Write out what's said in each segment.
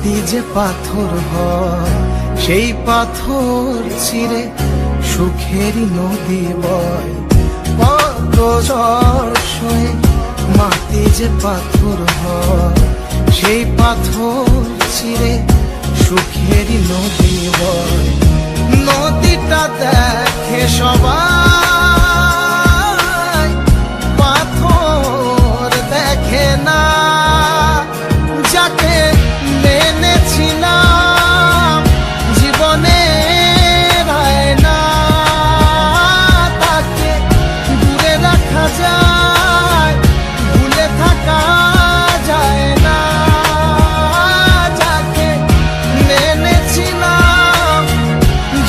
মাটি যে পাথর হয় সেই পাথর ছিঁড়ে সুখেরই নদী বয়। কত ঝড় সয়ে মাটি যে পাথর হয় সেই পাথর ছিঁড়ে সুখেরই নদী বয়। নদীটা দেখে সবাই, পাথর দেখে না। যাকে মেনেছিলাম জীবনে না, তাকে দূরে রাখা যায়, ভুলে থাকা যায় না। যাকে মেনেছিলাম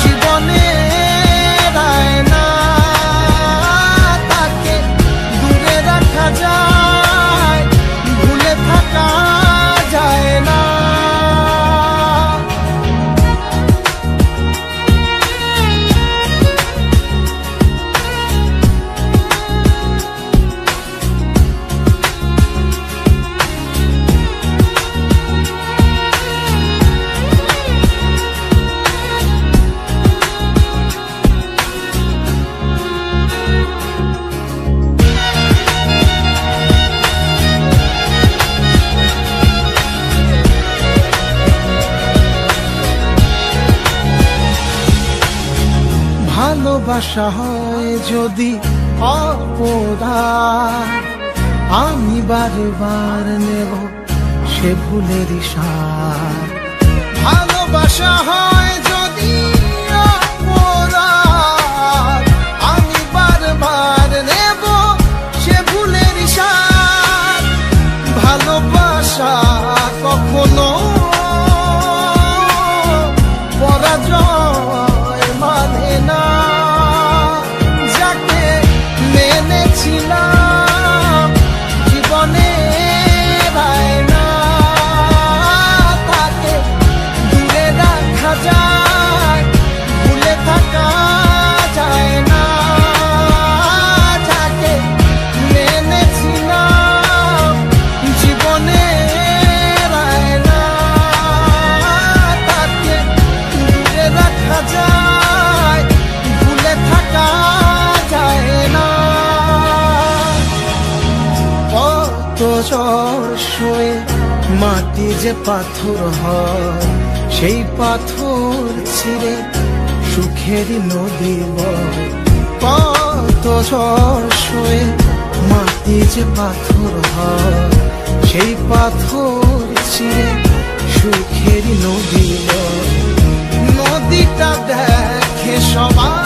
জীবনে না, তাকে দূরে রাখা যায়, ভুলে থাকা যায় না। ভালোবাসা হয় যদি অপরাধ, আমি বারে বার নেব সে ভুলের সাথ। ভালোবাসা হয় যদি অপরাধ, আমি বারবার নেব সে ভুলের সাথ। ভালোবাসা কখনো পরাজয় মানে না। যাকে মেনেছিলাম জীবনে না, তাকে দূরে রাখা যায়, ভুলে থাকা যায় না। যাকে মেনেছিলাম জীবনে না, তাকে দূরে রাখা যায়, ভুলে থাকা যায় না। কত ঝড় সয়ে মাটি যে পাথর হয় সেই পাথর ছিঁড়ে সুখেরই নদী বয়। কত ঝড় সয়ে মাটি যে পাথর হয় সেই পাথর ছিঁড়ে সুখেরই নদী বয়। নদীটা দেখে সবাই,